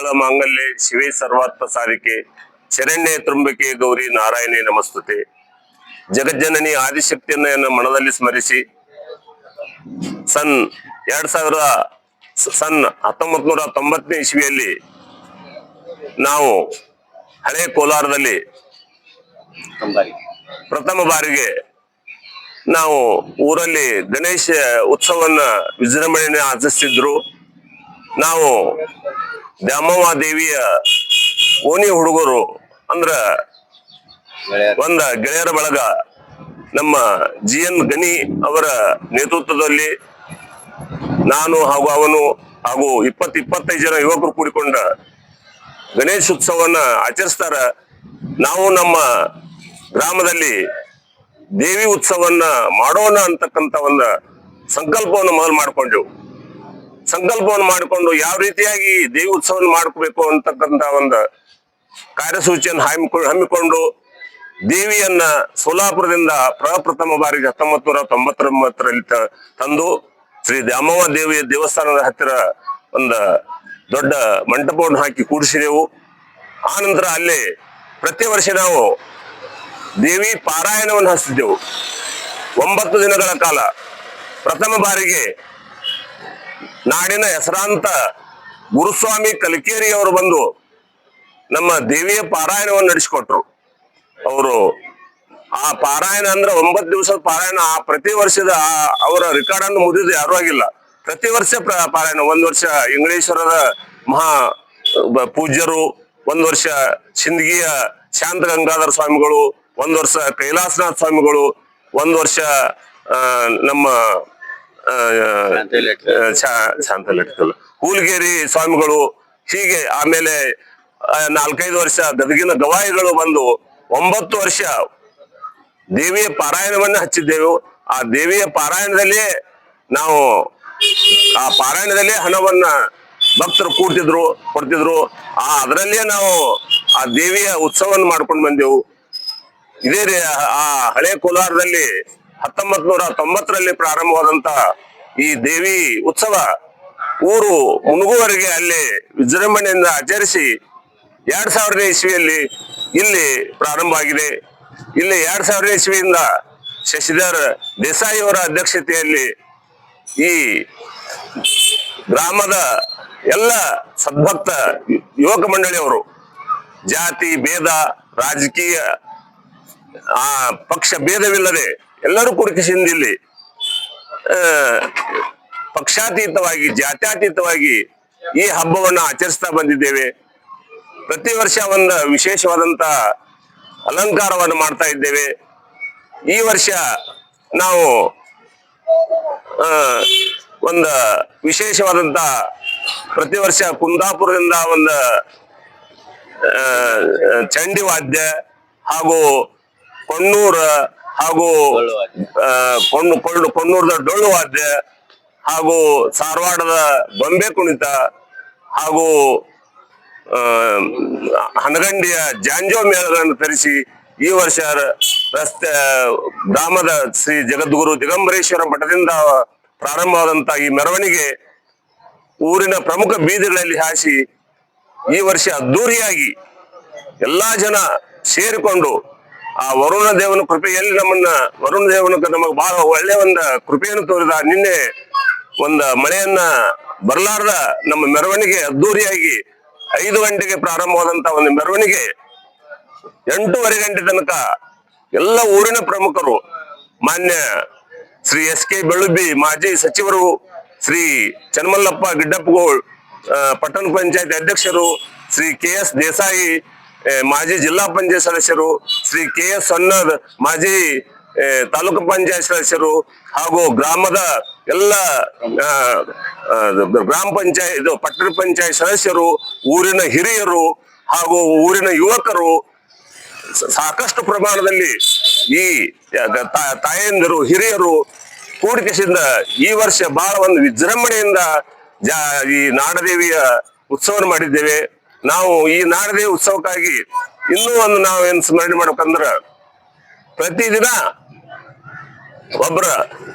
ಮಾಂಗಲ್ಯ ಶಿವೇ ಸರ್ವಾತ್ಮ ಸಾರಿಕೆ ಶರಣ್ಯ ತ್ರಂಬಕೆ ಗೌರಿ ನಾರಾಯಣಿ ನಮಸ್ತುತೆ. ಜಗಜ್ಜನನಿ ಆದಿಶಕ್ತಿಯನ್ನು ಮನದಲ್ಲಿ ಸ್ಮರಿಸಿ ಸನ್ 1990ನೇ ಇಸ್ವಿಯಲ್ಲಿ ನಾವು ಹಳೆ ಕೋಲಾರದಲ್ಲಿ ಪ್ರಥಮ ಬಾರಿಗೆ ನಾವು ಊರಲ್ಲಿ ಗಣೇಶ ಉತ್ಸವವನ್ನ ವಿಜೃಂಭಣೆಯನ್ನು ಆಚರಿಸಿದ್ರು. ನಾವು ದ್ಯಾಮವ್ವ ದೇವಿಯ ಓಣಿ ಹುಡುಗರು ಅಂದ್ರ ಒಂದ ಗೆಳೆಯರ ಬಳಗ ನಮ್ಮ GN ಗಣಿ ಅವರ ನೇತೃತ್ವದಲ್ಲಿ ನಾನು ಹಾಗೂ ಅವನು ಹಾಗೂ 20-25 ಜನ ಯುವಕರು ಕೂಡಿಕೊಂಡ ಗಣೇಶ ಉತ್ಸವವನ್ನ ಆಚರಿಸ್ತಾರ. ನಾವು ನಮ್ಮ ಗ್ರಾಮದಲ್ಲಿ ದೇವಿ ಉತ್ಸವವನ್ನ ಮಾಡೋಣ ಅಂತಕ್ಕಂಥ ಒಂದು ಸಂಕಲ್ಪವನ್ನು ಮೊದಲು ಮಾಡ್ಕೊಂಡೆವು. ಸಂಕಲ್ಪವನ್ನು ಮಾಡಿಕೊಂಡು ಯಾವ ರೀತಿಯಾಗಿ ದೇವಿ ಉತ್ಸವವನ್ನು ಮಾಡ್ಕೋಬೇಕು ಅಂತಕ್ಕಂಥ ಒಂದು ಕಾರ್ಯಸೂಚಿಯನ್ನು ಹಮ್ಮಿಕೊಂಡು ದೇವಿಯನ್ನ ಸೋಲಾಪುರದಿಂದ ಪ್ರಪ್ರಥಮ ಬಾರಿಗೆ 1999ರಲ್ಲಿ ತಂದು ಶ್ರೀ ದ್ಯಾಮವ್ವ ದೇವಿಯ ದೇವಸ್ಥಾನದ ಹತ್ತಿರ ಒಂದು ದೊಡ್ಡ ಮಂಟಪವನ್ನು ಹಾಕಿ ಕೂಡಿಸಿದೆವು. ಆ ನಂತರ ಅಲ್ಲಿ ಪ್ರತಿ ವರ್ಷ ನಾವು ದೇವಿ ಪಾರಾಯಣವನ್ನು ಹಚ್ಚಿದ್ದೆವು 9 ದಿನಗಳ ಕಾಲ. ಪ್ರಥಮ ಬಾರಿಗೆ ನಾಡಿನ ಹೆಸರಾಂತ ಗುರುಸ್ವಾಮಿ ಕಲಿಕೇರಿ ಅವರು ಬಂದು ನಮ್ಮ ದೇವಿಯ ಪಾರಾಯಣವನ್ನು ನಡೆಸಿಕೊಟ್ರು. ಅವರು ಆ ಪಾರಾಯಣ ಅಂದ್ರೆ 9 ದಿವಸದ ಪಾರಾಯಣ ಪ್ರತಿ ವರ್ಷದ ಅವರ ರೆಕಾರ್ಡ್ ಅನ್ನು ಮುರಿದು ಯಾರೂ ಆಗಿಲ್ಲ. ಪ್ರತಿ ವರ್ಷ ಪಾರಾಯಣ. 1 ವರ್ಷ ಇಂಗ್ಲೇಶ್ವರದ ಮಹಾ ಪೂಜ್ಯರು, 1 ವರ್ಷ ಸಿಂದಗಿಯ ಶಾಂತ ಗಂಗಾಧರ ಸ್ವಾಮಿಗಳು, 1 ವರ್ಷ ಕೈಲಾಸನಾಥ ಸ್ವಾಮಿಗಳು, 1 ವರ್ಷ ನಮ್ಮ ಹೂಲಗೇರಿ ಸ್ವಾಮಿಗಳು, ಹೀಗೆ ಆಮೇಲೆ 4-5 ವರ್ಷ ಗದಗಿನ ಗವಾಯಿಗಳು ಬಂದು 9 ವರ್ಷ ದೇವಿಯ ಪಾರಾಯಣವನ್ನ ಹಚ್ಚಿದ್ದೆವು. ಆ ದೇವಿಯ ಪಾರಾಯಣದಲ್ಲೇ ನಾವು ಹಣವನ್ನ ಭಕ್ತರು ಕೊಡ್ತಿದ್ರು. ಅದರಲ್ಲೇ ನಾವು ಆ ದೇವಿಯ ಉತ್ಸವವನ್ನು ಮಾಡ್ಕೊಂಡು ಬಂದೆವು. ಇದೇ ಆ ಹಳೆ ಕೋಲಾರದಲ್ಲಿ 1990ರಲ್ಲಿ ಪ್ರಾರಂಭವಾದಂತ ಈ ದೇವಿ ಉತ್ಸವ ಊರು ಮುನುಗುವರೆಗೆ ಅಲ್ಲಿ ವಿಜೃಂಭಣೆಯಿಂದ ಆಚರಿಸಿ 2000ನೇ ಇಸ್ವಿಯಲ್ಲಿ ಇಲ್ಲಿ ಪ್ರಾರಂಭ ಆಗಿದೆ. ಇಲ್ಲಿ 2000ನೇ ಇಸ್ವಿಯಿಂದ ಶಶಿಧರ್ ದೇಸಾಯಿ ಅವರ ಅಧ್ಯಕ್ಷತೆಯಲ್ಲಿ ಈ ಗ್ರಾಮದ ಎಲ್ಲ ಸದ್ಭಕ್ತ ಯುವಕ ಮಂಡಳಿಯವರು ಜಾತಿ ಭೇದ ರಾಜಕೀಯ ಪಕ್ಷ ಭೇದವಿಲ್ಲದೆ ಎಲ್ಲರೂ ಕೂಡಿಸಿಕೊಂಡು ಇಲ್ಲಿ ಪಕ್ಷಾತೀತವಾಗಿ ಜಾತ್ಯತೀತವಾಗಿ ಈ ಹಬ್ಬವನ್ನು ಆಚರಿಸ್ತಾ ಬಂದಿದ್ದೇವೆ. ಪ್ರತಿ ವರ್ಷ ಒಂದು ವಿಶೇಷವಾದಂತ ಅಲಂಕಾರವನ್ನು ಮಾಡ್ತಾ ಇದ್ದೇವೆ. ಈ ವರ್ಷ ನಾವು ಒಂದು ವಿಶೇಷವಾದಂತ ಪ್ರತಿ ವರ್ಷ ಕುಂದಾಪುರದಿಂದ ಒಂದು ಚಂಡಿ ವಾದ್ಯ ಹಾಗೂ ಕೊಣ್ಣೂರ ಹಾಗೂ ಕೊಣ್ಣೂರದ ಡೊಳ್ಳು ವಾದ್ಯ ಹಾಗೂ ಧಾರವಾಡದ ಗೊಂಬೆ ಕುಣಿತ ಹಾಗೂ ಹನಗಂಡಿಯ ಜಾಂಜೋ ಮೇಳಗಳನ್ನು ತರಿಸಿ ಈ ವರ್ಷ ಗ್ರಾಮದ ಶ್ರೀ ಜಗದ್ಗುರು ದಿಗಂಬರೇಶ್ವರ ಮಠದಿಂದ ಪ್ರಾರಂಭವಾದಂತ ಈ ಮೆರವಣಿಗೆ ಊರಿನ ಪ್ರಮುಖ ಬೀದಿಗಳಲ್ಲಿ ಹಾಸಿ ಈ ವರ್ಷ ಅದ್ದೂರಿಯಾಗಿ ಎಲ್ಲಾ ಜನ ಸೇರಿಕೊಂಡು ಆ ವರುಣ ದೇವನ ಕೃಪೆಯಲ್ಲಿ ವರುಣ ದೇವನ ನಮಗೆ ಬಹಳ ಒಳ್ಳೆಯ ಒಂದು ಕೃಪೆಯನ್ನು ತೋರಿದ. ನಿನ್ನೆ ಒಂದು ಮಳೆಯನ್ನ ಬರಲಾರ್ದ ನಮ್ಮ ಮೆರವಣಿಗೆ ಅದ್ದೂರಿಯಾಗಿ 5 ಗಂಟೆಗೆ ಪ್ರಾರಂಭವಾದಂತ ಒಂದು ಮೆರವಣಿಗೆ 8:30 ಗಂಟೆ ತನಕ ಎಲ್ಲ ಊರಿನ ಪ್ರಮುಖರು, ಮಾನ್ಯ ಶ್ರೀ SK ಬೆಳುಬ್ಬಿ ಮಾಜಿ ಸಚಿವರು, ಶ್ರೀ ಚನ್ನಮಲ್ಲಪ್ಪ ಗಿಡ್ಡಪ್ಪಗೋಳ್ ಪಟ್ಟಣ ಪಂಚಾಯತ್ ಅಧ್ಯಕ್ಷರು, ಶ್ರೀ KS ದೇಸಾಯಿ ಮಾಜಿ ಜಿಲ್ಲಾ ಪಂಚಾಯತ್ ಸದಸ್ಯರು, ಶ್ರೀ KS ಸನ್ನದ್ ಮಾಜಿ ತಾಲೂಕು ಪಂಚಾಯತ್ ಸದಸ್ಯರು ಹಾಗೂ ಗ್ರಾಮದ ಎಲ್ಲ ಗ್ರಾಮ ಪಂಚಾಯತ್ ಪಟ್ಟಣ ಪಂಚಾಯತ್ ಸದಸ್ಯರು, ಊರಿನ ಹಿರಿಯರು ಹಾಗೂ ಊರಿನ ಯುವಕರು ಸಾಕಷ್ಟು ಪ್ರಮಾಣದಲ್ಲಿ ಈ ತಾಯಂದಿರು ಹಿರಿಯರು ಕೂಡಿಕೆಸಿಂದ ಈ ವರ್ಷ ಬಹಳ ಒಂದು ವಿಜೃಂಭಣೆಯಿಂದ ಈ ನಾಡದೇವಿಯ ಉತ್ಸವ ಮಾಡಿದ್ದೇವೆ. ನಾವು ಈ ನಾಡದೇವಿ ಉತ್ಸವಕ್ಕಾಗಿ ಇನ್ನೂ ಒಂದು ನಾವೇನ್ ಸ್ಮರಣೆ ಮಾಡ್ಬೇಕಂದ್ರ ಪ್ರತಿದಿನ ಒಬ್ಬರ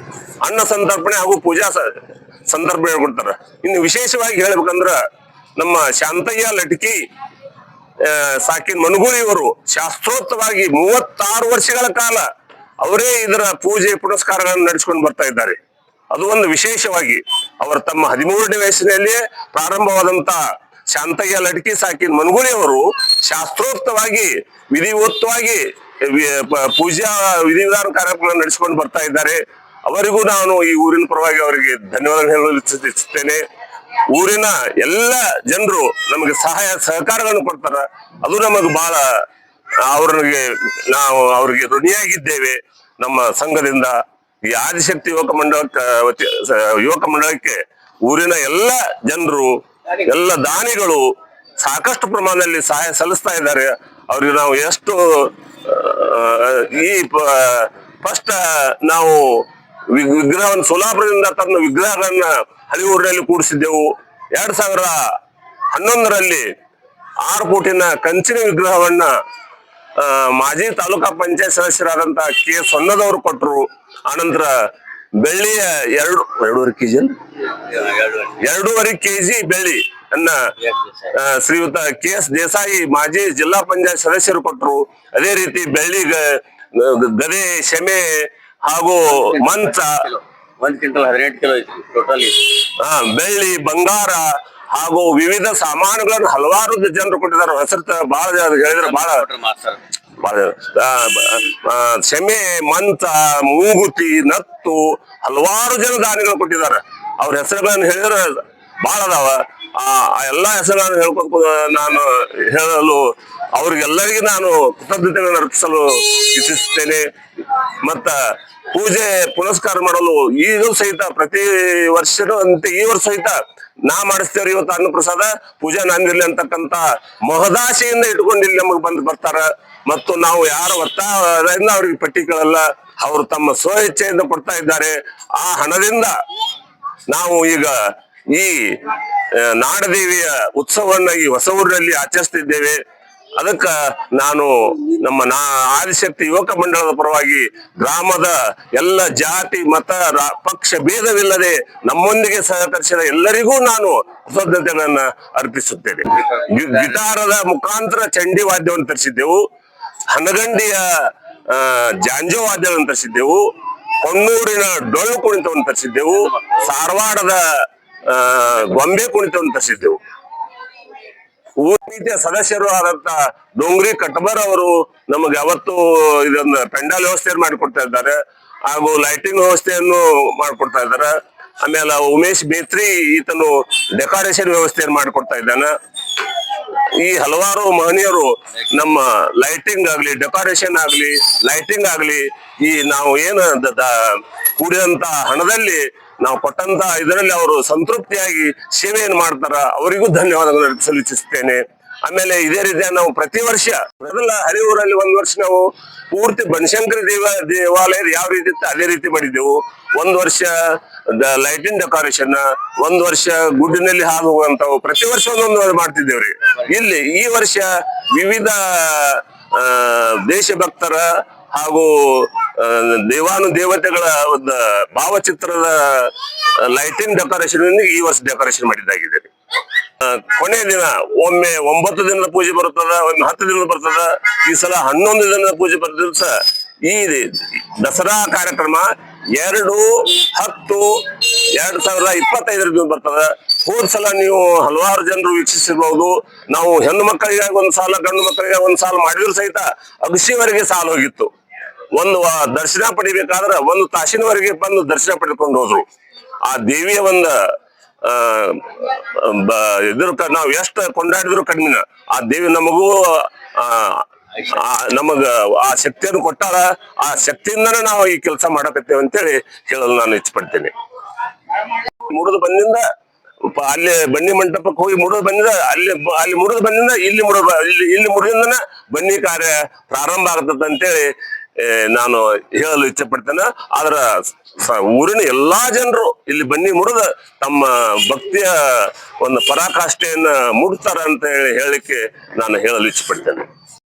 ಅನ್ನ ಸಂತರ್ಪಣೆ ಹಾಗೂ ಪೂಜಾ ಸಂದರ್ಭ ಹೇಳ್ಕೊಡ್ತಾರ. ಇನ್ನು ವಿಶೇಷವಾಗಿ ಹೇಳ್ಬೇಕಂದ್ರ ನಮ್ಮ ಶಾಂತಯ್ಯ ಲಟ್ಕಿ ಸಾಕಿನ್ ಮನಗೂಳಿಯವರು ಶಾಸ್ತ್ರೋಕ್ತವಾಗಿ 36 ವರ್ಷಗಳ ಕಾಲ ಅವರೇ ಇದರ ಪೂಜೆ ಪುನಸ್ಕಾರಗಳನ್ನು ನಡೆಸಿಕೊಂಡು ಬರ್ತಾ ಇದ್ದಾರೆ. ಅದು ಒಂದು ವಿಶೇಷವಾಗಿ ಅವರು ತಮ್ಮ 13ನೇ ವಯಸ್ಸಿನಲ್ಲಿಯೇ ಪ್ರಾರಂಭವಾದಂತ ಶಾಂತಯ್ಯ ಲಟ್ಕಿ ಸಾಕಿನ್ ಮನಗೂಳಿಯವರು ಶಾಸ್ತ್ರೋಕ್ತವಾಗಿ ವಿಧಿವತ್ತವಾಗಿ ಪೂಜಾ ವಿಧಿವಿಧಾನ ಕಾರ್ಯಕ್ರಮ ನಡೆಸಿಕೊಂಡು ಬರ್ತಾ ಇದ್ದಾರೆ. ಅವರಿಗೂ ನಾನು ಈ ಊರಿನ ಪರವಾಗಿ ಅವರಿಗೆ ಧನ್ಯವಾದ ಹೇಳಲು ಇಚ್ಛಿಸುತ್ತೇನೆ. ಊರಿನ ಎಲ್ಲ ಜನರು ನಮಗೆ ಸಹಾಯ ಸಹಕಾರಗಳನ್ನು ಕೊಡ್ತಾರ. ಅದು ನಮಗೆ ಬಹಳ ಅವ್ರಿಗೆ ಋಣಿಯಾಗಿದ್ದೇವೆ. ನಮ್ಮ ಸಂಘದಿಂದ ಈ ಆದಿಶಕ್ತಿ ಯುವಕ ಮಂಡಳಕ್ಕೆ ಊರಿನ ಎಲ್ಲ ಜನರು ಎಲ್ಲ ದಾನಿಗಳು ಸಾಕಷ್ಟು ಪ್ರಮಾಣದಲ್ಲಿ ಸಹಾಯ ಸಲ್ಲಿಸ್ತಾ ಇದ್ದಾರೆ. ಅವ್ರಿಗೆ ನಾವು ಎಷ್ಟು ಈ ಫಸ್ಟ್ ನಾವು ವಿಗ್ರಹವನ್ನು ಸೋಲಾಪುರದಿಂದ ತಂದ ವಿಗ್ರಹಗಳನ್ನ ಹಳಿಯೂರಿನಲ್ಲಿ ಕೂಡಿಸಿದ್ದೆವು. 2011ರಲ್ಲಿ 6 ಕೋಟಿನ ಕಂಚಿನ ವಿಗ್ರಹವನ್ನ ಮಾಜಿ ತಾಲೂಕಾ ಪಂಚಾಯತ್ ಸದಸ್ಯರಾದಂತ ಕೆ ಸೊನ್ನದವರು ಕೊಟ್ಟರು. ಆನಂತರ ಬೆಳ್ಳಿಯ 2.5 ಕೆಜಿ ಬೆಳ್ಳಿ ಅನ್ನ ಶ್ರೀಯುತ KS ದೇಸಾಯಿ ಮಾಜಿ ಜಿಲ್ಲಾ ಪಂಚಾಯತ್ ಸದಸ್ಯರು ಕೊಟ್ಟರು. ಅದೇ ರೀತಿ ಬೆಳ್ಳಿ ಗದೆ ಶಮೆ ಹಾಗೂ ಮಂಚ 1 ಕ್ವಿಂಟಲ್ 18 ಕಿಲೋ ಐತಿ ಟೋಟಲಿ. ಬೆಳ್ಳಿ ಬಂಗಾರ ಹಾಗೂ ವಿವಿಧ ಸಾಮಾನುಗಳನ್ನು ಹಲವಾರು ಜನರು ಕೊಟ್ಟಿದ್ದಾರೆ. ಹೆಸರು ಬಹಳ ಹೇಳಿದ್ರೆ ಬಹಳ ಶಮೆ ಮಂಚ ಮೂಗುತಿ ನತ್ತು ಹಲವಾರು ಜನ ದಾನಿಗಳು ಕೊಟ್ಟಿದ್ದಾರೆ. ಅವ್ರ ಹೆಸರುಗಳನ್ನು ಹೇಳಿದ್ರೆ ಬಹಳ ಅದಾವ. ಆ ಎಲ್ಲಾ ಹೆಸರುಗಳನ್ನು ಹೇಳ್ಕೊಂಡು ನಾನು ಹೇಳಲು ಅವ್ರಿಗೆಲ್ಲರಿಗೂ ನಾನು ಕೃತಜ್ಞತೆಗಳನ್ನು ಅರ್ಪಿಸಲು ಇಚ್ಛಿಸುತ್ತೇನೆ. ಮತ್ತ ಪೂಜೆ ಪುನಸ್ಕಾರ ಮಾಡಲು ಈಗೂ ಸಹಿತ ಪ್ರತಿ ವರ್ಷನೂ ಅಂತೆ ಈ ವರ್ಷ ಸಹಿತ ನಾ ಮಾಡಿಸ್ತೇವ್ರಿ. ಇವತ್ತು ಅನ್ನಪ್ರಸಾದ ಪೂಜಾ ನಂದಿರ್ಲಿ ಅಂತಕ್ಕಂತ ಮಹದಾಶೆಯಿಂದ ಇಟ್ಕೊಂಡು ಇಲ್ಲಿ ನಮಗ್ ಬರ್ತಾರ. ಮತ್ತು ನಾವು ಯಾರ ಒತ್ತಾಯದಿಂದ ಅವ್ರಿಗೆ ಪಟ್ಟಿ ಕೇಳಲ್ಲ. ಅವರು ತಮ್ಮ ಸ್ವ ಇಚ್ಛೆಯಿಂದ ಕೊಡ್ತಾ ಇದ್ದಾರೆ. ಆ ಹಣದಿಂದ ನಾವು ಈಗ ಈ ನಾಡದೇವಿಯ ಉತ್ಸವವನ್ನ ಈ ಹೊಸ ಊರಿನಲ್ಲಿ ಆಚರಿಸ್ತಿದ್ದೇವೆ. ಅದಕ್ಕ ನಾನು ನಮ್ಮ ಆದಿಶಕ್ತಿ ಯುವಕ ಮಂಡಳದ ಪರವಾಗಿ ಗ್ರಾಮದ ಎಲ್ಲ ಜಾತಿ ಮತ ಪಕ್ಷ ಭೇದವಿಲ್ಲದೆ ನಮ್ಮೊಂದಿಗೆ ಸಹಕರಿಸಿದ ಎಲ್ಲರಿಗೂ ನಾನು ಕೃತಜ್ಞತೆಗಳನ್ನ ಅರ್ಪಿಸುತ್ತೇನೆ. ಗಿಟಾರದ ಮುಖಾಂತರ ಚಂಡಿ ವಾದ್ಯವನ್ನು ತರಿಸಿದ್ದೆವು. ಹನಗಂಡಿಯ ಜಾಂಜೋ ವಾದ್ಯವನ್ನು ತರಿಸಿದ್ದೆವು. ಕೊಣ್ಣೂರಿನ ಡೊಳ್ಳು ಕುಣಿತವನ್ನು ತರಿಸಿದ್ದೆವು. ಸಾರವಾಡದ ಗೊಂಬೆ ಕುಣಿತವನ್ನು ತರಿಸಿದ್ದೆವು. ಊರಿನ ಸದಸ್ಯರು ಆದಂತ ಡೋಂಗ್ರಿ ಕಟ್ಬರ್ ಅವರು ನಮಗೆ ಯಾವತ್ತು ಇದನ್ನ ಪೆಂಡಾಲ್ ವ್ಯವಸ್ಥೆಯನ್ನು ಮಾಡಿಕೊಡ್ತಾ ಇದ್ದಾರೆ. ಹಾಗೂ ಲೈಟಿಂಗ್ ವ್ಯವಸ್ಥೆಯನ್ನು ಮಾಡಿಕೊಡ್ತಾ ಇದ್ದಾರೆ. ಆಮೇಲೆ ಉಮೇಶ್ ಬೇತ್ರಿ ಈತನು ಡೆಕೋರೇಷನ್ ವ್ಯವಸ್ಥೆಯನ್ನು ಮಾಡಿಕೊಡ್ತಾ ಇದ್ದಾನೆ. ಈ ಹಲವಾರು ಮಹನೀಯರು ನಮ್ಮ ಲೈಟಿಂಗ್ ಆಗ್ಲಿ ಡೆಕೋರೇಷನ್ ಆಗ್ಲಿ ಲೈಟಿಂಗ್ ಆಗ್ಲಿ ಈ ನಾವು ಏನು ಕೂಡಿದಂತ ಹಣದಲ್ಲಿ ನಾವು ಕೊಟ್ಟಂತ ಇದರಲ್ಲಿ ಅವರು ಸಂತೃಪ್ತಿಯಾಗಿ ಸೇವೆಯನ್ನು ಮಾಡ್ತಾರ. ಅವರಿಗೂ ಧನ್ಯವಾದಗಳನ್ನು ಅರ್ಪಿಸಲು ಇಚ್ಛಿಸುತ್ತೇನೆ. ಆಮೇಲೆ ಇದೇ ರೀತಿಯ ನಾವು ಪ್ರತಿ ವರ್ಷ ಮೊದಲ ಹರಿಯೂರಲ್ಲಿ 1 ವರ್ಷ ನಾವು ಪೂರ್ತಿ ಬನಶಂಕರಿ ದೇವಾಲಯದ ಯಾವ ರೀತಿ ಇತ್ತು ಅದೇ ರೀತಿ ಮಾಡಿದ್ದೆವು. 1 ವರ್ಷ ಲೈಟಿಂಗ್ ಡೆಕೋರೇಷನ್, 1 ವರ್ಷ ಗುಡ್ಡಿನಲ್ಲಿ ಹಾದು ಹೋಗುವಂತವು ಪ್ರತಿ ವರ್ಷ ಒಂದೊಂದು ಮಾಡ್ತಿದ್ದೇವ್ರಿ. ಇಲ್ಲಿ ಈ ವರ್ಷ ವಿವಿಧ ದೇಶಭಕ್ತರ ಹಾಗೂ ದೇವಾನುದೇವತೆಗಳ ಒಂದು ಭಾವಚಿತ್ರದ ಲೈಟಿಂಗ್ ಡೆಕೋರೇಷನ್ ಈ ವರ್ಷ ಡೆಕೋರೇಷನ್ ಮಾಡಿದ್ದಾಗಿದೆ. ಕೊನೆ ದಿನ ಒಮ್ಮೆ 9 ದಿನದ ಪೂಜೆ ಬರುತ್ತದ, ಒಮ್ಮೆ 10 ದಿನದ ಬರ್ತದ. ಈ ಸಲ 11 ದಿನದ ಪೂಜೆ ಬರೋ ದಿವಸ ಈ ದಸರಾ ಕಾರ್ಯಕ್ರಮ 2/10/2025 ಬರ್ತದ. ಹೋದ ಸಲ ನೀವು ಹಲವಾರು ಜನರು ವೀಕ್ಷಿಸಿರ್ಬಹುದು. ನಾವು ಹೆಣ್ಣು ಮಕ್ಕಳಿಗಾಗಿ 1 ಸಾಲ, ಗಂಡು ಮಕ್ಕಳಿಗಾಗಿ 1 ಸಾಲ ಮಾಡಿದ್ರು ಸಹಿತ ಅಗಸಿವರೆಗೆ ಸಾಲ ಹೋಗಿತ್ತು. ಒಂದು ದರ್ಶನ ಪಡಿಬೇಕಾದ್ರೆ 1 ತಾಸಿನವರೆಗೆ ಬಂದು ದರ್ಶನ ಪಡೆದುಕೊಂಡು ಹೋದ್ರು. ಆ ದೇವಿಯ ಒಂದು ನಾವು ಎಷ್ಟು ಕೊಂಡಾಡಿದ್ರು ಕಡಿಮೆನ. ಆ ದೇವಿ ನಮಗೂ ನಮಗ ಆ ಶಕ್ತಿಯನ್ನು ಕೊಟ್ಟಾರ. ಆ ಶಕ್ತಿಯಿಂದನೇ ನಾವು ಈ ಕೆಲಸ ಮಾಡಕತ್ತೇವೆ ಅಂತೇಳಿ ಹೇಳಲು ನಾನು ಇಚ್ಛಪಡ್ತೇನೆ. ಮುಡಿದು ಬಂದಿಂದ ಅಲ್ಲಿ ಬನ್ನಿ ಮಂಟಪಕ್ಕೆ ಹೋಗಿ ಮುಡಿದು ಬಂದಿದ ಅಲ್ಲಿ ಮುಡಿದು ಬಂದಿಂದ ಇಲ್ಲಿ ಮುಡಿದಿಂದನ ಬನ್ನಿ ಕಾರ್ಯ ಪ್ರಾರಂಭ ಆಗತ್ತ ಅಂತೇಳಿ ನಾನು ಹೇಳಲು ಇಚ್ಛೆ ಪಡ್ತೇನೆ. ಆದ್ರ ಊರಿನ ಎಲ್ಲಾ ಜನರು ಇಲ್ಲಿ ಬನ್ನಿ ಮುಡಿದ ತಮ್ಮ ಭಕ್ತಿಯ ಒಂದು ಪರಾಕಾಷ್ಠೆಯನ್ನ ಮುಡ್ತಾರ ಅಂತ ಹೇಳಲಿಕ್ಕೆ ನಾನು ಹೇಳಲು ಇಚ್ಛೆ ಪಡ್ತೇನೆ.